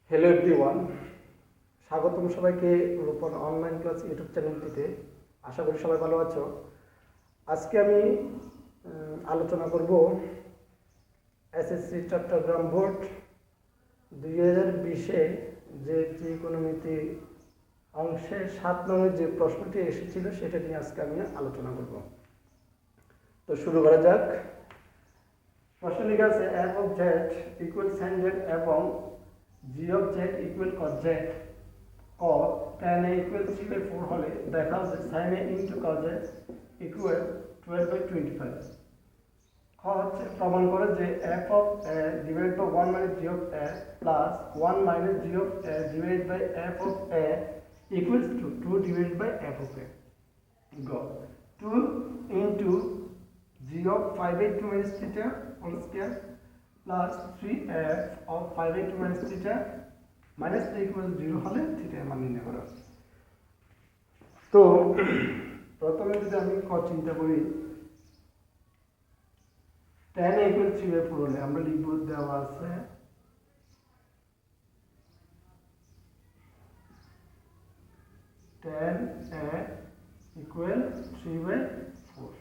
Hello everyone, স্বাগতম সবাইকে Rupon online class YouTube চ্যানেলটিতে। আশা করি সবাই ভালো আছো। আজকে আমি আলোচনা করব এসএসসি চট্টগ্রাম বোর্ড 2020-এ যে ত্রিকোণমিতি অংশে 7 নম্বরের যে প্রশ্নটি এসেছিল সেটা নিয়ে আজকে আমি আলোচনা করব। তো শুরু করা যাক। প্রশ্ন লেখা আছে f of z equal sin z এবং g of z equal cos z ও tan a ইকুয়াল 3/4 হলে দেখাও যে sin a into cos a equal 12/25। খ হচ্ছে প্রমাণ করে যে f of a divide by 1 minus g of a plus 1 minus g of a divide by f of a equals to 2 divide by f of a। go 2 into g of 5/2 minus theta whole square plus 3f of 5/2 minus theta minus 3 equals 0 হলে theta এর মান নির্ণয় করো। তো প্রথমে যদি আমি ক চিন্তা করি, tan a equal 3/4 হলে আমরা লিখব, দেওয়া আছে tan a equal 3/4।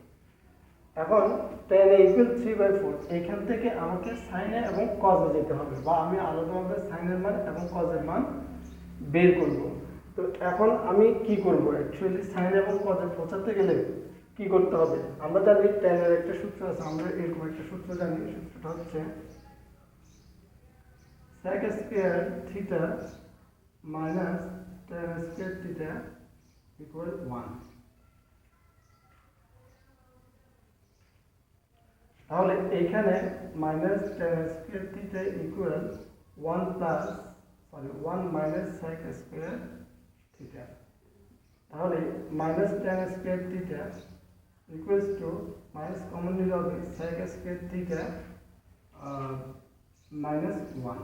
এখন tan a equal 3/4, এখান থেকে আমাকে sin a এবং cos a যেতে হবে, বা আমি আলাদাভাবে sin এর মান এবং cos এর মান বের করব। তো এখন আমি কি করব, অ্যাকচুয়ালি sin এবং cos এর বোঝাতে গেলে কি করতে হবে? আমরা জানি tan এর একটা সূত্র আছে, আমরা এরকম একটা সূত্র জানি। সূত্রটা হচ্ছে sec square theta minus tan square theta equal 1। তাহলে এইখানে minus tan square theta equal 1 minus sec square theta. তাহলে minus tan square theta equals to minus common নিলে হবে sec square theta minus 1।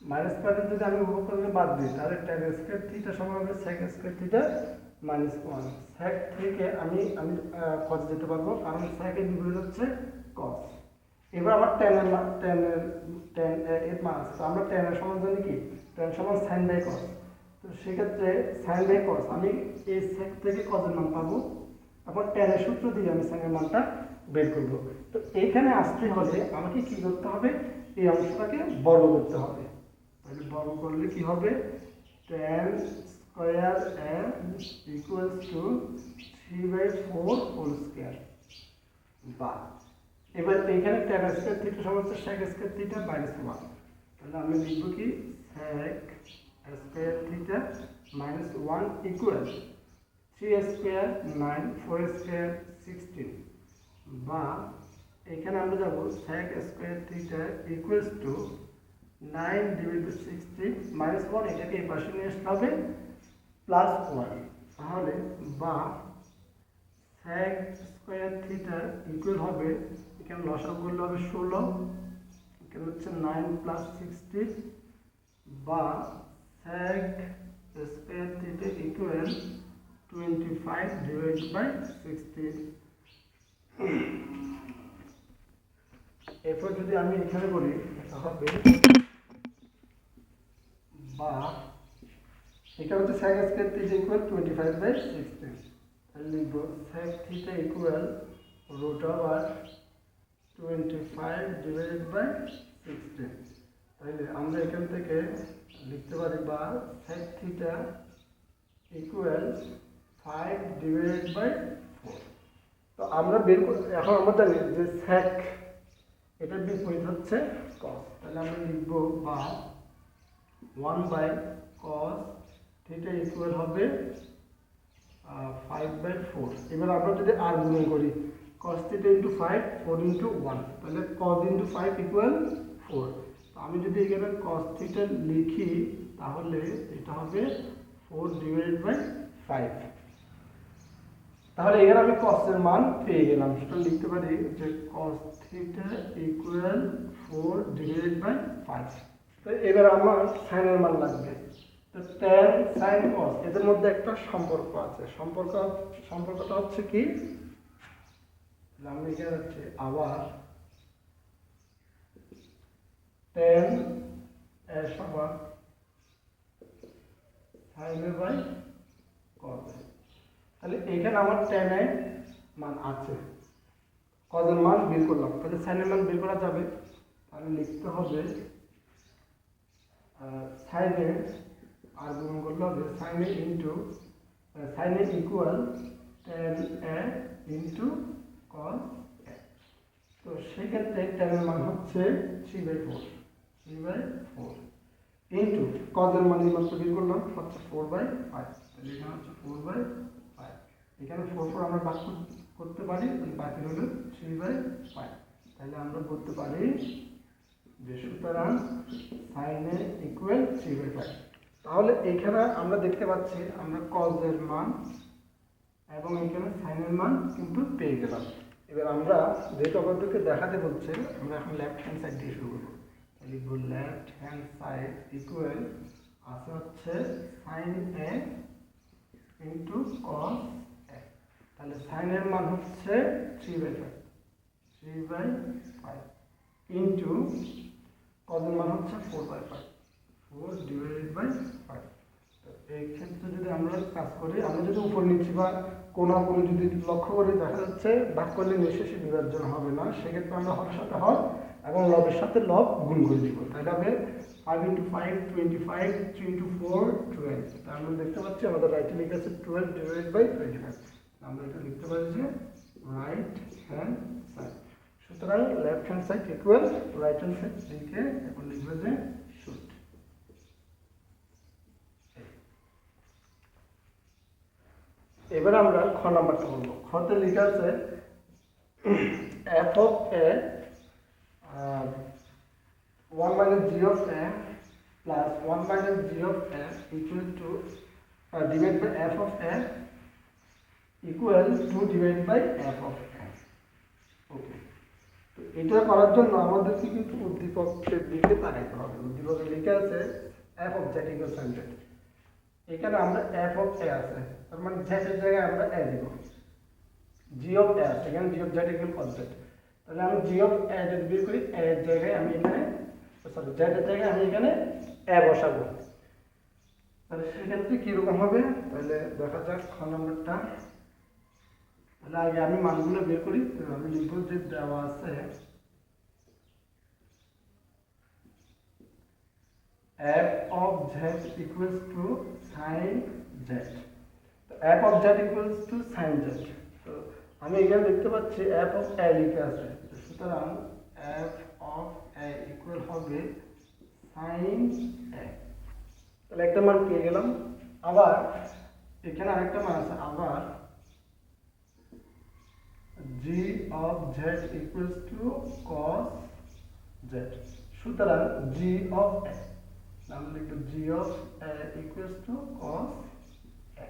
Minus part যদি আমি উপভোগ করে বাদ দিই, তাহলে tan স্কয়ার থিটা সমান হবে sec square theta minus 1। sec থেকে আমি cos যেতে পারবো, কারণ sec এর বিপরীত হচ্ছে cos। এবার আমার tan এর মান আছে, তো আমরা tan এর সমান জানি কি, tan সমান sin বাই cos। তো সেক্ষেত্রে sin বাই cos আমি এই sec থেকে cos এর মান পাবো, এখন tan এর সূত্র দিয়ে আমি sin এর মানটা বের করব। তো এইখানে আসতে হলে আমাকে কি করতে হবে, এই অংশটাকে বর্গ করতে হবে। তাহলে বর্গ করলে কি হবে, tan square a equals to 3/4 whole square. বা এবার এইখানে tan স্কয়ার থিটা সমান হচ্ছে sec স্কয়ার থিটা মাইনাস 1। তাহলে আমি লিখব কি, sec square theta minus 1 equal 3 square 9 4 square 16। বা এখানে আমরা যাব sec square theta equals to 9 divide by 16 minus 1, এটাকে এই পাশে নিয়ে আসতে হবে প্লাস 1। তাহলে বা sec স্কয়ার থিটা ইকুয়াল হবে, এখানে লসাগু করলে হবে 16, এখানে হচ্ছে 9 প্লাস 16, বা sec square theta equal 25 divide by 16। এরপর যদি আমি এখানে করি, এটা হবে বা এটা হচ্ছে sec স্কয়ার থিটা ইকুয়াল 25/16। তাহলে লিখব sec theta equal root over 25 divided by 16। তাহলে আমরা এখান থেকে লিখতে পারি, বা sec theta equal 5 divided by 4। তো আমরা এখন আমরা জানি যে sec এটার বিপরীত হচ্ছে cos। তাহলে আমরা লিখব বা 1/cos থিটা ইকুয়াল হবে 5/4। এবার আমরা যদি আর গুণ করি, cos থিটা ইন্টু 5 4 ইন্টু 1, তাহলে cos ইন্টু 5 ইকুয়াল 4। তো আমি যদি এখানে cos থিটা লিখি, তাহলে এটা হবে 4 ডিভাইডেড বাই 5। তাহলে এখানে আমি cos এর মান পেয়ে গেলাম, সেটা লিখতে পারি যে cos theta equal 4 divided by 5। তো এবার আমার sin এর মান লাগবে। তো tan sin cos এদের মধ্যে একটা সম্পর্ক আছে। সম্পর্কটা হচ্ছে কি, আমি এখানে হচ্ছে আবার tan সমান sin a by cos a. তাহলে এখানে আমার tan এ মান আছে, কজ এর মান বের করলাম, তাহলে সাইন এর মান বের করা যাবে। তাহলে লিখতে হবে সাইন এ আর গুণ করলে হবে sin a into sin a equal tan a into cos a. তো সেক্ষেত্রে tan এর মান হচ্ছে 3/4 ইন্টু কজ এর মান মাত্র বের করলাম হচ্ছে 4/5। তাহলে এখানে হচ্ছে 4/5, এখানে 4 আমরা ভাগ করতে পারি, বাকি হলো 3/5। তাহলে আমরা বলতে পারি যে সুতরাং সাইন এ ইকুয়াল 3/5। তাহলে এখানে আমরা দেখতে পাচ্ছি আমরা কজ এর মান এবং এখানে সাইন এর মান কিন্তু পেয়ে গেলাম। এবার আমরা যেহেতু আমাদেরকে দেখাতে বলছে, আমরা এখন লেফট হ্যান্ড সাইড দিয়ে শুরু করবো। লিখব লেফট হ্যান্ড সাইড ইকুয়াল আছে হচ্ছে sin a into cos a. তাহলে সাইন এর মান হচ্ছে 3/5 ইন্টু কজ এর মান হচ্ছে 4/5, 4/5। এই ক্ষেত্রে যদি আমরা কাজ করি, আমরা যদি উপর নিচে বা কোনো যদি লক্ষ্য করি, দেখা যাচ্ছে ভাগ করলে নিঃশেষে বিভাজ্য হবে না, সেক্ষেত্রে আমরা হরের সাথে হর এবং লবের সাথে লব গুণ করে দিব। তাহলে হবে 5 × 5 25, 3 × 4 12। তার মানে দেখতে পাচ্ছি আমাদের রাইটে লেখা আছে 12/25। আমরা এটা লিখতে পারি যে রাইট হ্যান্ড সাইড। সুতরাং left hand side equal right hand side লিখে এখন লিখবে যে শুট। এবার আমরা খ নাম্বারটা বলবো। খতে লেখা আছে f of a 1 minus g of a plus 1 minus g of a equal to divided by f of a equal to divided by f of a. ওকে, তো এটা করার জন্য আমাদেরকে কিন্তু উদ্দীপকের দিকে তাকাইতে হবে। উদ্দীপকে লেখা আছে f of z equals sin z। এখানে আমরা f of a আছে, তার মানে z এর জায়গায় আমরা a দিব। g of a আছে, এখানে g of z equal cos z। তাহলে আমি g of a যদি বের করি, a এর জায়গায় আমি এখানে সরি z এর জায়গায় আমি এখানে a বসাবো। তাহলে সেক্ষেত্রে কিরকম হবে, তাহলে দেখা যাক খ নম্বরটা। তাহলে আগে আমি মানগুলো বের করি। তো আমি লিখব যে দেওয়া আছে f of z equals to sin z। তো f of z equals to sin z। তো আমি এখানে দেখতে পাচ্ছি f of a লেখা আছে, সুতরাং f of a ইকুয়াল হবে sin a। তাহলে একটা মান পেয়ে গেলাম। আবার এখানে আরেকটা মান আছে, আবার g of z equals to cos z। সুতরাং g of a, আমরা লিখব g of a equals to cos a।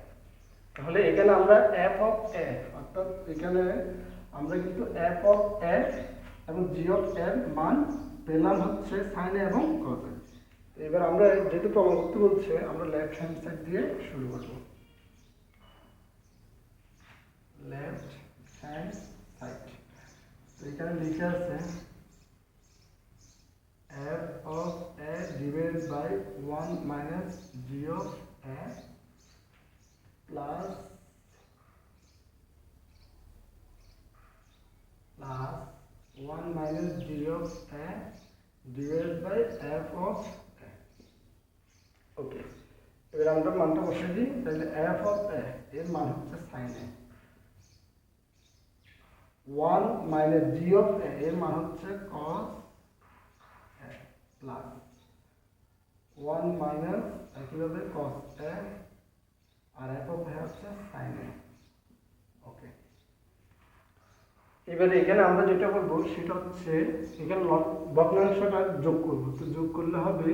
তাহলে এখানে আমরা f of a অর্থাৎ এখানে আমরা কিন্তু f of a এবং g of a এর মান পেলাম হচ্ছে sin a এবং cos a। এবার আমরা যেহেতু প্রমাণ করতে বলছে, আমরা লেফট হ্যান্ড সাইড দিয়ে শুরু করব। লেফট হ্যান্ড সাইড, তো এখানে লেখা আছে f of a divided by 1 minus g of a plus 1 minus g of a divided by f of a। ওকে, এবার আমরা মানটা বসিয়ে দিই। তাহলে f of a এর মান হচ্ছে sin a, 1 minus g of a এর মান হচ্ছে cos a প্লাস 1 minus একইভাবে cos a আর f of a হচ্ছে sin a। ওকে, এবারে এখানে আমরা যেটা করব সেটা হচ্ছে এখানে ভগ্নাংশটা যোগ করব। তো যোগ করলে হবে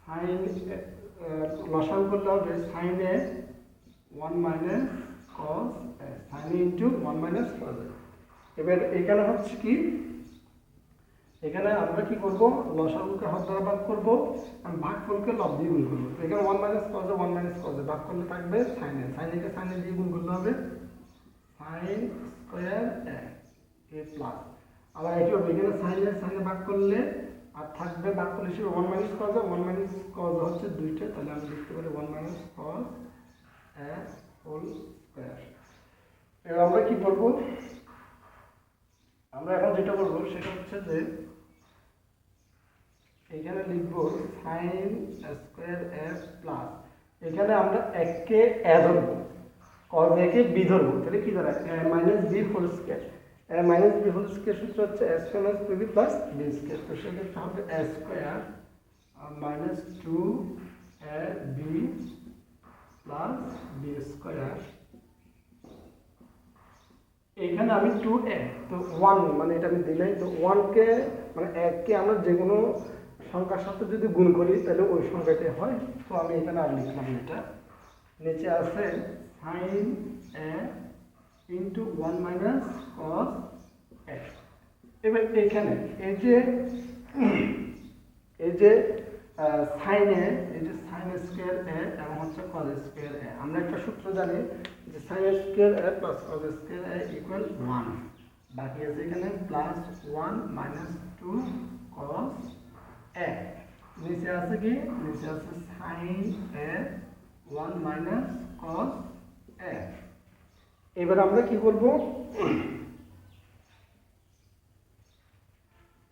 sin লসাগু করলে হবে sin a 1 minus cos a, sin a into 1 minus cos a। এবার এখানে হচ্ছে কি, এখানে আমরা কি করব, লসাগুকে হর দ্বারা ভাগ করব আর ভাগফলকে লব দিয়ে গুণ করব। তো এখানে 1 minus cos a 1 minus cos a ভাগ করলে থাকবে sin a, sin a K sin a দিয়ে গুণ করলে হবে sin স্কয়ার a প্লাস, আবার এটি হবে এখানে sin a sin a ভাগ করলে আর থাকবে ভাগফল হিসেবে 1 মাইনাস কজ, 1 মাইনাস কজ হচ্ছে দুইটা, তাহলে আমি লিখতে পারি 1 minus cos a whole square. এবার আমরা কি করব, আমরা এখন যেটা করব সেটা হচ্ছে যে এখানে লিখব সাইন স্কয়ার এ প্লাস, এখানে আমরা এককে এ ধরব, কজ এ কে বি ধরব, তাহলে কি দাঁড়ায় a minus b whole square. A minus b whole square সূত্র হচ্ছে a square minus b plus b square, তো সেক্ষেত্রে হবে a square minus 2 a b plus b square. এখানে আমি 2a, তো 1 মানে এটা আমি দিলাই, তো 1 কে মানে 1 কে আমরা যে কোনো সংখ্যার সাথে যদি গুণ করি তাহলে ওই সংখ্যাটাই হয়, তো আমি এখানে আর লিখলাম এটা। নিচে আছে sin a into 1 minus cos a। এবার এখানে এই যে sin a, এই যে sin স্কয়ার a এবং হচ্ছে cos স্কয়ার a, আমরা একটা সূত্র জানি যে sin square a plus cos square a equal 1, বাকি আছে এখানে প্লাস 1 মাইনাস 2 cos a, নিচে আছে কি, নিচে আছে sin a 1 minus cos a। এবার আমরা কি করব,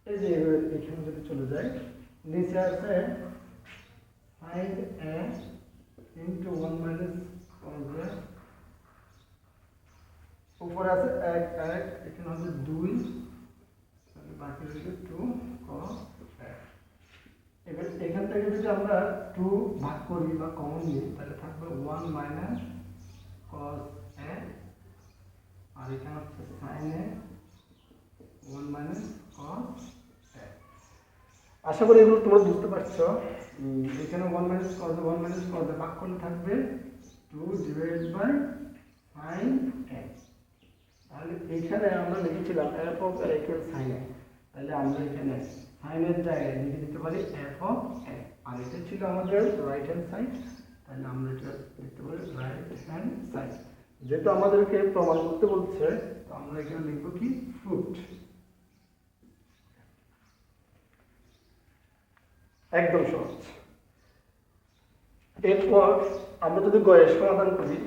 এই যে এখানে যদি চলে যায়, নিচে আছে sin a into 1 minus cos a, উপরে আছে 1 1, এখানে হবে 2, তাহলে বাকি রইল 2 cos a। এবার এখান থেকে যদি আমরা 2 ভাগ করি বা কমন নিই তাহলে থাকবে 1 মাইনাস cos a, আর এখানে হচ্ছে sin a 1 minus cos a। আশা করি এগুলো তোমরা বুঝতে পারছো। এখানে 1 মাইনাস cos a ভাগ করলে থাকবে 2 ডিভাইডেড বাই sin a। তাহলে এখানে আমরা লিখেছিলাম f of a equal sin a, তাহলে আমরা এখানে sin এর জায়গায় লিখে দিতে পারি f of a, আর এটা ছিল আমাদের রাইট হ্যান্ড সাইড, তাহলে আমরা এটা লিখতে পারি রাইট হ্যান্ড সাইড। যেহেতু আমাদেরকে প্রমাণ করতে বলছে, তো আমরা এখানে লিখব কি ফুট, একদম সহজ। এরপর আমরা যদি গয়ের সমাধান করি,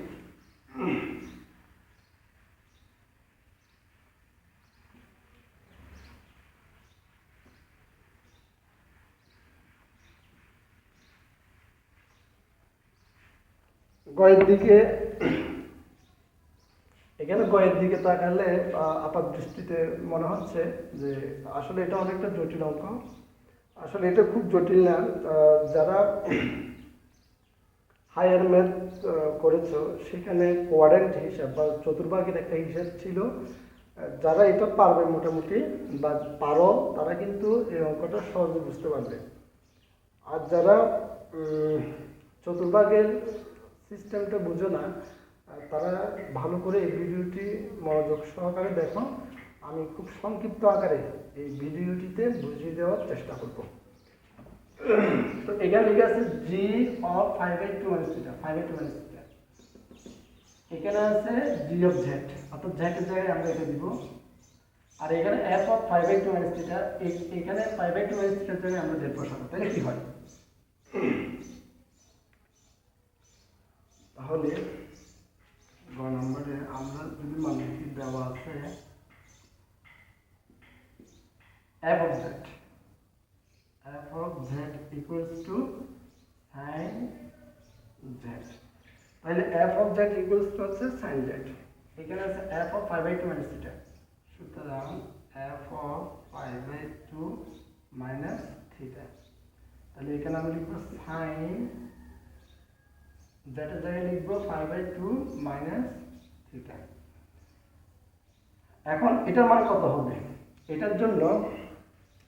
গয়ের দিকে, এখানে গয়ের দিকে তাকালে আপাত দৃষ্টিতে মনে হচ্ছে যে আসলে এটা অনেকটা জটিল অঙ্ক। আসলে এটা খুব জটিল না, যারা হায়ার ম্যাথ করেছো সেখানে কোয়াড্রেন্ট হিসাব বা চতুর্ভাগের একটা হিসাব ছিল, যারা এটা পারবে মোটামুটি বা পারো তারা কিন্তু এই অঙ্কটা সহজে বুঝতে পারবে। আর যারা চতুর্ভাগের সিস্টেমটা বুঝো না, তারা ভালো করে এই ভিডিওটি মনোযোগ সহকারে দেখো, আমি খুব সংক্ষিপ্ত আকারে এই ভিডিওটিতে বুঝিয়ে দেওয়ার চেষ্টা করব। তো এখানে লেখা আছে g of 5/2 minus theta, 5/2 minus theta। এখানে আছে g of z, অর্থাৎ z এর জায়গায় আমরা এটা দিব, আর এখানে f of 5/2 minus theta, এখানে 5/2 minus theta এর জায়গায় আমরা z বসাবো, তাহলে কি হয়, তাহলে গ নম্বরে আমরা যদি মানটি দেওয়া আছে f of z equals to sin z, তাহলে f of z equals to হচ্ছে sin z। এখানে আছে f of 5/2 minus theta, সুতরাং f of 5/2 minus theta, তাহলে এখানে আমি লিখব sin z এর জায়গায় লিখব 5/2 minus theta। এখন এটার মান কত হবে, এটার জন্য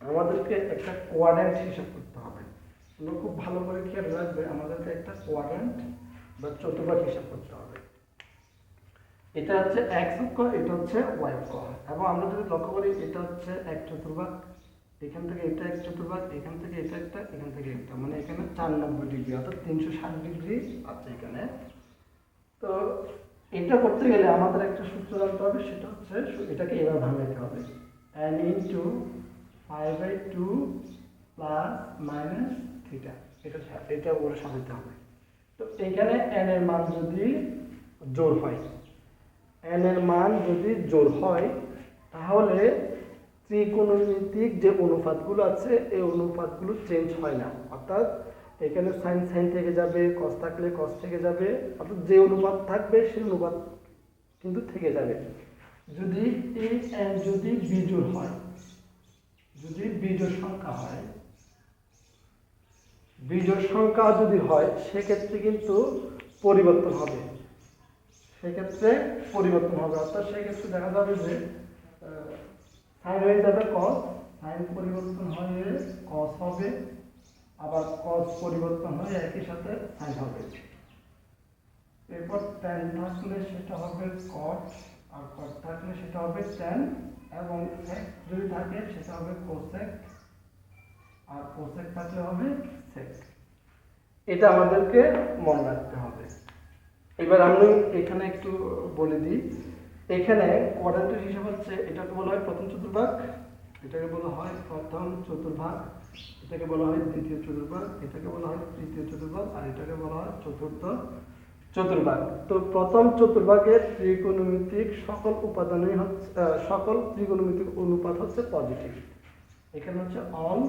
আমাদেরকে একটা কোয়াড্রেন্ট হিসাব করতে হবে। তোমরা খুব ভালো করে খেয়াল রাখবে, আমাদেরকে একটা কোয়াড্রেন্ট বা চতুর্ভাগ হিসাব করতে হবে। এটা হচ্ছে x অক্ষ, এটা হচ্ছে y অক্ষ, এবং আমরা যদি লক্ষ্য করি এটা হচ্ছে এক চতুর্ভাগ, এখান থেকে এটা এক চতুর্ভাগ, এখান থেকে এটা একটা, এখান থেকে একটা, মানে এখানে 94 ডিগ্রি অর্থাৎ 360 ডিগ্রি আছে এখানে। তো এটা করতে গেলে আমাদের একটা সূত্র জানতে হবে, সেটা হচ্ছে এটাকে এভাবে ভাঙাইতে হবে, n into 5/2 plus minus theta, এটা ওর সাজাতে হবে। তো এখানে n এর মান যদি জোড় হয়, n এর মান যদি জোড় হয় তাহলে ত্রিকোণমিতিক যে অনুপাতগুলো আছে এই অনুপাতগুলো চেঞ্জ হয় না, অর্থাৎ এখানে সাইন সাইন থেকে যাবে, কস থাকলে কস থেকে যাবে, অর্থাৎ যে অনুপাত থাকবে সেই অনুপাত কিন্তু থেকে যাবে। যদি এই n যদি বিজোড় হয়, যদি বিজোড় সংখ্যা হয়, বিজোড় সংখ্যা যদি হয় সেক্ষেত্রে কিন্তু পরিবর্তন হবে, সেক্ষেত্রে পরিবর্তন হবে, অর্থাৎ সেক্ষেত্রে দেখা যাবে যে সাইন হয়ে যাবে কস, সাইন পরিবর্তন হয়ে কস হবে, আবার কস পরিবর্তন হয়ে একই সাথে সাইন হবে। এরপর ট্যান থাকলে সেটা হবে কট, আর কট থাকলে সেটা হবে ট্যান, এবং সেক যদি থাকে সেটা হবে কোসেক, আর কোসেক থাকলে হবে সেক। এটা আমাদেরকে মনে রাখতে হবে। এবার আমি এখানে একটু বলে দিই, এখানে কোয়াড্রেন্টের হিসাব হচ্ছে, এটাকে বলা হয় প্রথম চতুর্ভাগ, এটাকে বলা হয় প্রথম চতুর্ভাগ, এটাকে বলা হয় দ্বিতীয় চতুর্ভাগ, এটাকে বলা হয় তৃতীয় চতুর্ভাগ, আর এটাকে বলা হয় চতুর্থ চতুর্ভাগ। তো প্রথম চতুর্ভাগের ত্রিকোণমিতিক সকল উপাদানই হচ্ছে, সকল ত্রিকোণমিতিক অনুপাত হচ্ছে পজিটিভ, এখানে হচ্ছে অল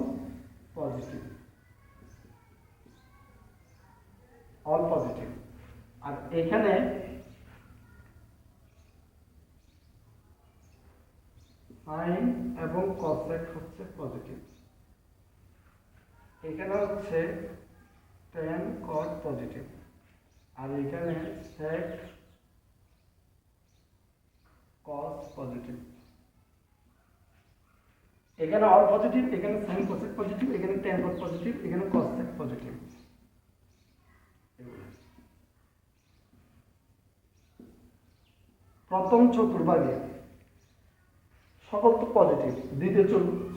পজিটিভ, অল পজিটিভ। আর এখানে সাইন এবং কসেক হচ্ছে পজিটিভ, এখানে হচ্ছে ট্যান কট পজিটিভ, আর এখানে সেক কস পজিটিভ। এখানে অল পজিটিভ, এখানে সাইন কসেক পজিটিভ, এখানে ট্যান কট পজিটিভ, এখানে কসেক পজিটিভ। প্রথম চতুর্ভাগে সকল তো পজিটিভ, দ্বিতীয়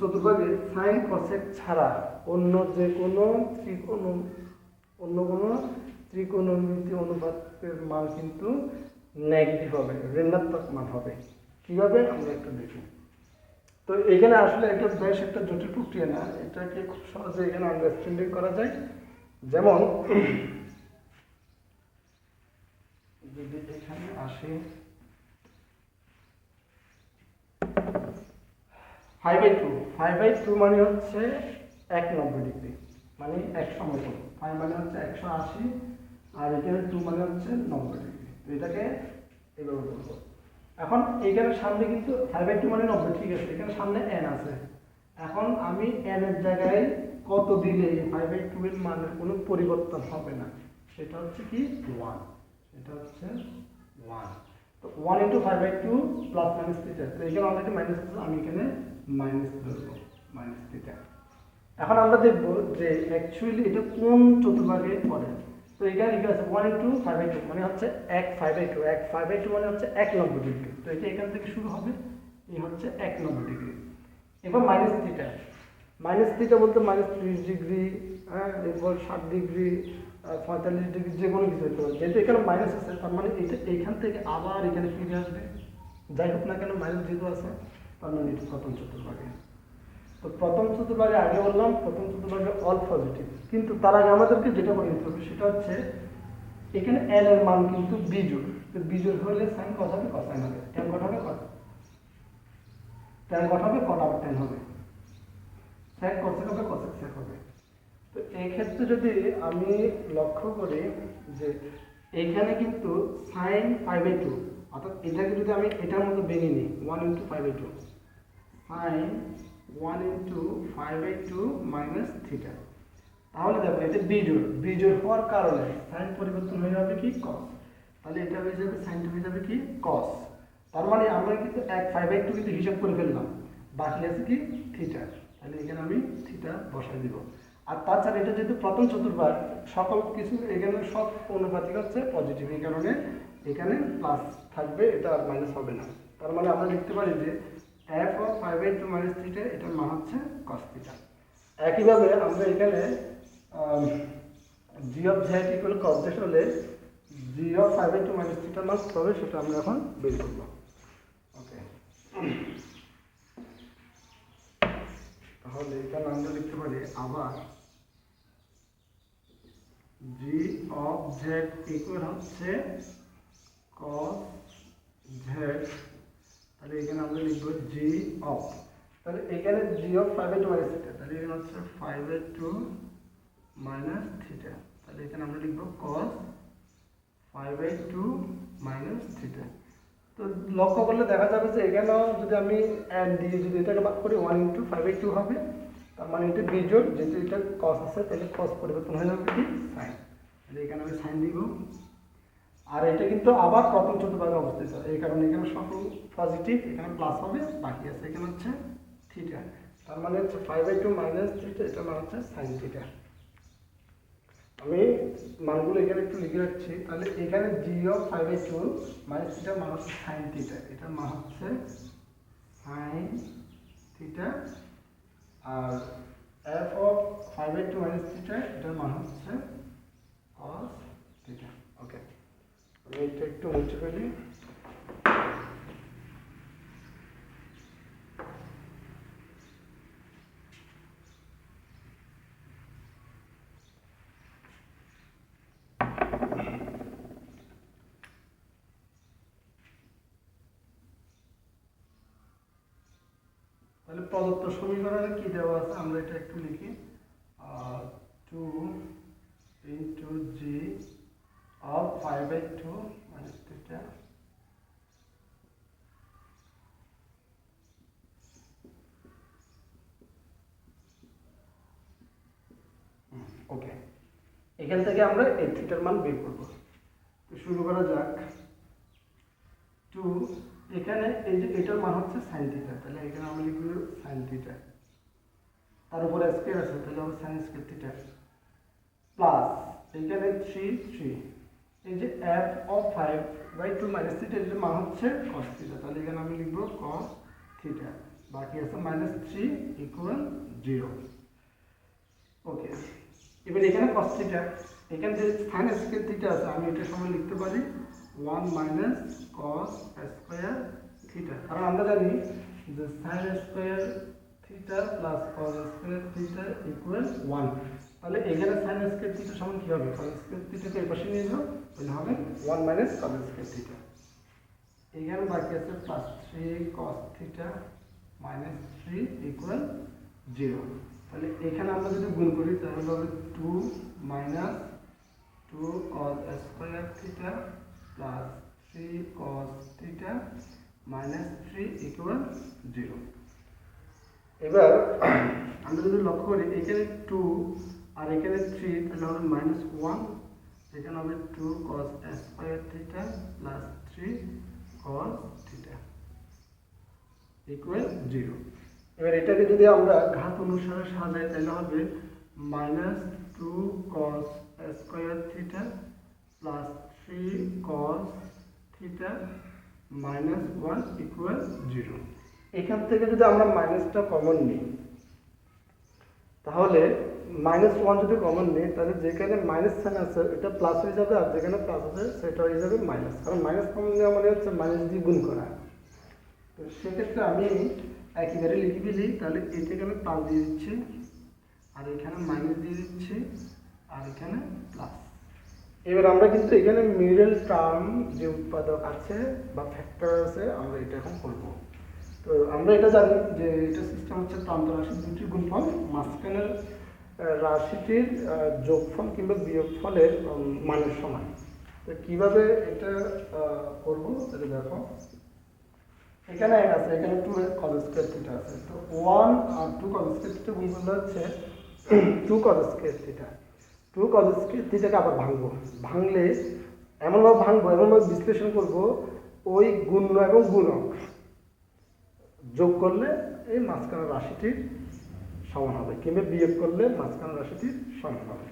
চতুর্ভাগে সাইন কসেক ছাড়া অন্য যে কোনো ত্রিকোণমিতি অনুপাতের মান কিন্তু নেগেটিভ হবে, ঋণাত্মক মান হবে। কিভাবে আমরা একটু দেখি। তো এখানে আসলে একটা বেশ একটা জটিল প্রক্রিয়া না, এটাকে খুব সহজে এখানে আন্ডারস্ট্যান্ডিং করা যায়। যেমন যদি এখানে আসে 5/2, 5/2 মানে হচ্ছে 190 ডিগ্রি, মানে 100 মতো, 5 মানে হচ্ছে 180, আর এখানে 2 মানে হচ্ছে 90 ডিগ্রি। তো এটাকে এভাবে বলবো। এখন এইখানে সামনে কিন্তু 5/2 মানে 90, ঠিক আছে, এখানে সামনে n আছে। এখন আমি n এর জায়গায় কত দিলে এই 5/2 এর মানের কোনো পরিবর্তন হবে না, সেটা হচ্ছে কি 1, এটা হচ্ছে 1। তো 1 × 5/2 প্লাস মাইনাস থিটা, তো এখানে অলরেডি মাইনাস আছে, আমি এখানে মাইনাস ধরবো, মাইনাস থিটা। এখন আমরা দেখব যে অ্যাকচুয়ালি এটা কোন চতুর্ভাগে পড়ে। তো এখানে লিখা আছে 1 × 5/2 মানে হচ্ছে 1/5/2, 1/5/2 মানে হচ্ছে 190 ডিগ্রি। তো এটা এখান থেকে শুরু হবে, এই হচ্ছে 190 ডিগ্রি। এবার মাইনাস থিটা, মাইনাস থিটা বলতে মাইনাস 30 ডিগ্রি, হ্যাঁ, এরপর 60 ডিগ্রি, 45 ডিগ্রি, যে কোনো কিছু হতে পারে। যেহেতু এখানে মাইনাস আছে তার মানে এটা এইখান থেকে আবার এখানে ফিরে আসবে, যাই হোক না কেন মাইনাস যেহেতু আছে তার মানে এটা প্রথম চতুর্ভাগে। তো প্রথম চতুর্ভাগে আগে বললাম প্রথম চতুর্ভাগে অল পজিটিভ, কিন্তু তার আগে আমাদেরকে যেটা বলে নিতে হবে সেটা হচ্ছে এখানে n এর মান কিন্তু বিজোড়, তো বিজোড় হলে সাইন কস হবে, কোসাইন হবে, ট্যান কট হবে, কট, ট্যান কট হবে, কট আবার ট্যান হবে, সেক কোসেক হবে, কোসেক সেক হবে। তো এই ক্ষেত্রে যদি আমি লক্ষ্য করি যে এইখানে কিন্তু সাইন 5/2, অর্থাৎ এটাকে যদি আমি এটার মধ্যে ভেঙে নিই 1 × 5/2, সাইন 1 × 5/2 মাইনাস থিটা, তাহলে দেখো এটা বিজোড়, বিজোড় হওয়ার কারণে সাইন পরিবর্তন হয়ে যাবে কি কস, তাহলে এটা হয়ে যাবে সাইনটা হয়ে যাবে কি কস। তার মানে আমরা কিন্তু 5/2 কিন্তু হিসাব করে ফেললাম, বাকি আছে কি থিটা, তাহলে এখানে আমি থিটা বসাই দিব। আর তাছাড়া এটা যেহেতু প্রথম চতুর্ভাগ সকল কিছু এখানে সব অনুপাতিক হচ্ছে পজিটিভ, এই কারণে এখানে প্লাস থাকবে, এটা আর মাইনাস হবে না। তার মানে আমরা লিখতে পারি যে f of 5/2 মাইনাস থিটা এটার মান হচ্ছে cos থিটা। একইভাবে আমরা এখানে g of z equal cos z হলে g of 5/2 মাইনাস থিটার মান কত হবে সেটা আমরা এখন বের করব। ওকে, তাহলে এখানে আমরা লিখতে পারি আবার জি অফ জেড ইকুয়াল হচ্ছে cos জেড। তাহলে এখানে আমরা লিখবো জি অফ, তাহলে এখানে জি অফ 5/2 মাইনাস থিটা, তাহলে এখানে হচ্ছে 5/2 মাইনাস থিটা। তাহলে এখানে আমরা লিখবো cos 5/2 মাইনাস থিটা। তো লক্ষ্য করলে দেখা যাবে যে এখানেও যদি আমি এন দিয়ে যদি এটাকে ভাগ করি 1 × 5/2 হবে, তার মানে এটা বিজোড়, যেহেতু এটা cos আছে তাহলে cos পরিবর্তন হয়ে যাবে কি sin। তাহলে এখানে আমি sin দিব, আর এটা কিন্তু আবার প্রথম ছোট ভাগে অবস্থিত, এই কারণে এখানে সকল পজিটিভ, এখানে প্লাস হবে, বাকি আছে এখানে হচ্ছে থিটা। তার মানে হচ্ছে 5/2 মাইনাস থিটা, এটা মানে হচ্ছে sin থিটা। আমি মানগুলো এখানে একটু লিখে রাখছি। তাহলে এখানে জি অফ 5/2 মাইনাস থিটা মান হচ্ছে সাইন থিটা, এটার মান হচ্ছে সাইন থিটা, আর এফ অফ 5/2 মাইনাস থিটা এটার মান হচ্ছে কস থিটা। ওকে, আমি এটা একটু মুছে ফেলি। তাহলে প্রদত্ত সমীকরণে কি দেওয়া আছে আমরা এটা একটু লিখি। 2 × জি অফ 5/2 মাইনাস থিটা ওকে, এখান থেকে আমরা এই থিটার মান বের করব। তো শুরু করা যাক। 2 এখানে এই যে এটার মান হচ্ছে sin থিটা, তাহলে এখানে আমরা লিখব sin থিটা, তার উপরে স্কয়ার আছে তাহলে হবে sin স্কয়ার থিটা, প্লাস এখানে 3 এই যে f অফ 5/2 মাইনাস থিটা এটার মান হচ্ছে cos থিটা, তাহলে এখানে আমি লিখব cos থিটা, বাকি আছে -3 = 0। ওকে, এবার এখানে cos থিটা, এখানে যে sin স্কয়ার থিটা আছে আমি এটা সমান লিখতে পারি 1 - cos স্কয়ার থিটা, কারণ আমরা জানি যে sin square theta plus cos square theta = 1। তাহলে এখানে sin স্কয়ার থিটা সমান কি হবে, cos স্কয়ার থিটাকে এই পাশে নিয়ে যাও, তাহলে হবে 1 - cos স্কয়ার থিটা। এখানে বাকি আছে +3 cos থিটা -3 = 0। তাহলে এখানে আমরা যদি গুণ করি তাহলে হবে 2 - 2 cos square theta plus 3 cos theta -3 = 0। এবার আমরা যদি লক্ষ্য করি এখানে 2 আর এখানে 3, তাহলে হবে -1, এখানে হবে 2 cos square theta plus 3 cos theta = 0। এবার এটাকে যদি আমরা ঘাত অনুসারে সাজাই তাহলে হবে -2 cos square theta plus 3 cos theta -1 = 0। এখান থেকে যদি আমরা মাইনাসটা কমন নিই তাহলে -1 যদি কমন নিই তাহলে যেখানে মাইনাস সাইন আছে এটা প্লাস হয়ে যাবে, আর যেখানে প্লাস আছে সেটা হয়ে যাবে মাইনাস, কারণ মাইনাস কমন নেওয়া মানে হচ্ছে মাইনাস দিয়ে গুণ করা। তো সেক্ষেত্রে আমি একেবারে লিখে দিই, তাহলে এটাকে আমি প্লাস দিয়ে দিচ্ছি, আর এখানে মাইনাস দিয়ে দিচ্ছি, আর এখানে প্লাস। এবার আমরা কিন্তু এখানে মিডল টার্ম যে উৎপাদক আছে বা ফ্যাক্টর আছে আমরা এটা এখন করবো। তো আমরা এটা জানি যে এটা সিস্টেম হচ্ছে প্রান্ত রাশির দুটি গুণফল, মাঝখানের রাশিটির যোগফল কিংবা বিয়োগফলের মানের সমান। তো কীভাবে এটা করবো তাহলে দেখো, এখানে এক আছে, এখানে 2 cos স্কয়ার থিটা আছে, তো 1 আর 2 cos স্কয়ার থিটা গুণ করলে হচ্ছে 2 cos square theta. 2 cos square থিটাকে আবার ভাঙবো, ভাঙলে এমনভাবে ভাঙবো, এমনভাবে বিশ্লেষণ করবো ওই গুণ্য এবং গুণক যোগ করলে এই মাঝখানের রাশিটির সমান হবে, কিংবা বিয়োগ করলে মাঝখানের রাশিটির সমান হবে।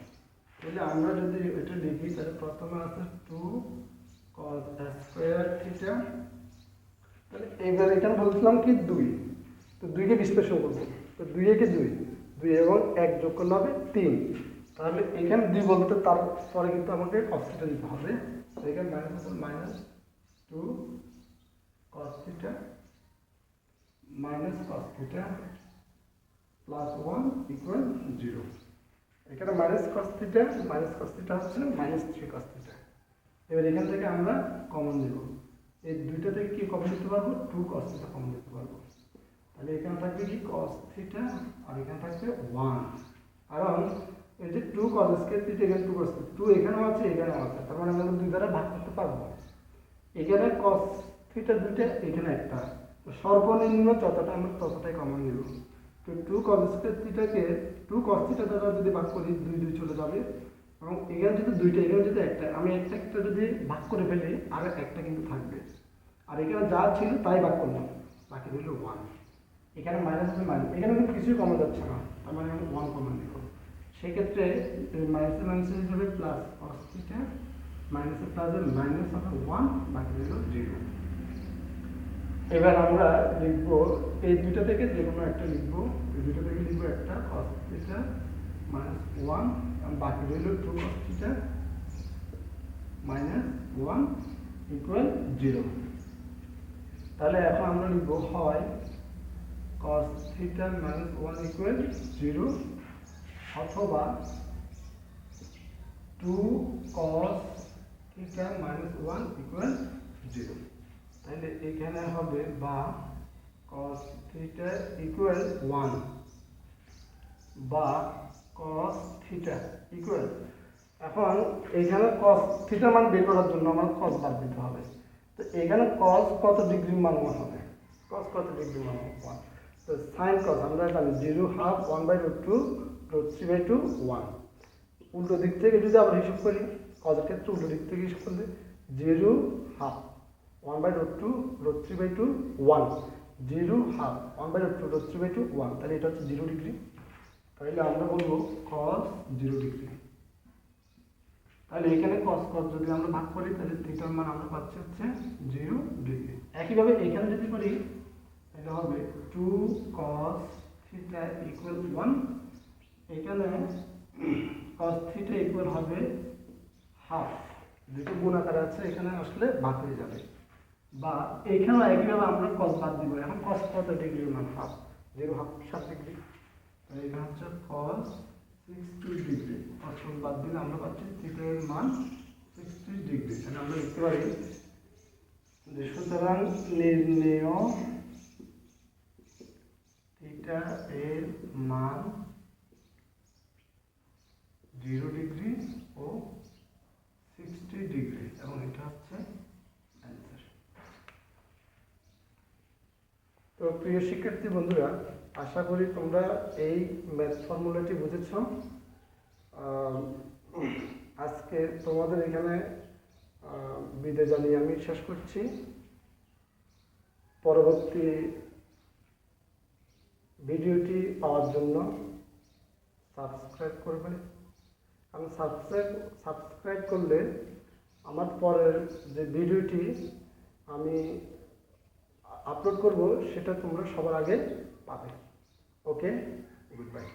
তাহলে আমরা যদি এটা লিখি তাহলে প্রথমে আছে 2 cos স্কয়ার থিটা, তাহলে এইবার এখানে বলছিলাম কি 2, তো 2কে বিশ্লেষণ করবো, তো 2 একে 2 এবং 1 যোগ করলে হবে 3। তাহলে এখানে 2 বলতে তারপরে কিন্তু আমাকে cos থিটা দিতে হবে, তো এখানে -2 cos theta cos theta plus 1 equal 0। এখানে মাইনাস কস থিটা হচ্ছে মাইনাস 3 কস থিটা। এবার এখান থেকে আমরা কমন নেব, এই দুইটা থেকে কি কমন নিতে পারবো, 2 কস থিটা কমন নিতে পারবো। তাহলে এখানে থাকবে কি কস থিটা আর এখানে থাকবে 1, কারণ এই যে 2 কস স্কয়ার থিটা এখানে 2 কস 2 এখানেও আছে এখানেও আছে, তার মানে আমরা দুই দ্বারা ভাগ করতে পারবো। এখানে কস থিটা দুইটা এখানে একটা, তো সর্বনিম্ন যতটা আমরা ততটাই কমন নেব। তো 2 কস স্কয়ার থিটাকে 2 কস থিটা দ্বারা যদি ভাগ করি 2 2 চলে যাবে, এবং এখানে যদি দুইটা এখানে যদি একটা, আমি একটা একটা যদি ভাগ করে ফেলি আর একটা কিন্তু থাকবে, আর এখানে যা ছিল তাই ভাগ করলাম, বাকি রইল 1। এখানে মাইনাস আছে মাইনাস, এখানে কিন্তু কিছুই কমা যাচ্ছে না, তার মানে আমি 1 কমন নিব। সেক্ষেত্রে মাইনাসে মাইনাসে হিসাবে প্লাস কস থিটা, মাইনাসে প্লাসে মাইনাস হবে 1, বাকি রইল 0। এবার আমরা লিখব এই দুইটা থেকে যে কোনো একটা লিখব, এই দুইটা থেকে লিখব একটা কস থিটা মাইনাস 1, আর বাকি রইল 2 কস থিটা মাইনাস 1 ইকুয়াল 0। তাহলে এখন আমরা লিখব হয় cos theta minus 1 equal 0 অথবা 2 cos theta minus 1 equal 0। তাহলে এখানে হবে বা cos theta equal 1 বা cos theta equal, এখন এখানে cos theta মান বের করার জন্য আমার cos বাদ দিতে হবে। তো এখানে cos কত ডিগ্রি মান হবে, cos কত ডিগ্রি মান হবে 1। তো sin cos আমরা জানি 0 half 1/√2 √3/2 1। উল্টো দিক থেকে যদি আবার হিসাব করি, cos এর ক্ষেত্রে উল্টো দিক থেকে হিসাব করলে 0 half 1/√2 √3/2 1, 0 half 1/√2 √3/2 1, তাহলে এটা হচ্ছে 0 ডিগ্রি। তাহলে আমরা বলবো cos 0 ডিগ্রি। তাহলে এখানে cos cos যদি আমরা ভাগ করি তাহলে থিটার মান আমরা পাচ্ছি হচ্ছে 0 ডিগ্রি। একইভাবে এখানে যদি করি তাহলে হবে 2 cos theta equal 1, এখানে cos theta equal হবে হাফ, যেটা গুণ আকারে আছে এখানে আসলে ভাগ হয়ে যাবে, বা এখানে একইভাবে আমরা cos বাদ দিব। এখন cos কত ডিগ্রির মান হাফ, 0 হাফ 7 ডিগ্রি, তাহলে এখানে হচ্ছে cos 60 ডিগ্রি। cos বাদ দিলে আমরা পাচ্ছি থিটা এর মান 60 ডিগ্রি। তাহলে আমরা লিখতে পারি যে সুতরাং নির্ণেয় থিটা এর মান 0 ডিগ্রি ও 60 ডিগ্রি, এবং এটা হচ্ছে অ্যান্সার। তো প্রিয় শিক্ষার্থী বন্ধুরা, আশা করি তোমরা এই ম্যাথ ফর্মুলাটি বুঝেছ। আজকে তোমাদের এখানে বিদায় জানিয়ে আমি শেষ করছি। পরবর্তী ভিডিওটি পাওয়ার জন্য সাবস্ক্রাইব করবে, কারণ সাবস্ক্রাইব করলে আমার পরের যে ভিডিওটি আমি আপলোড করব সেটা তোমরা সবার আগে পাবে। ওকে, গুড বাই।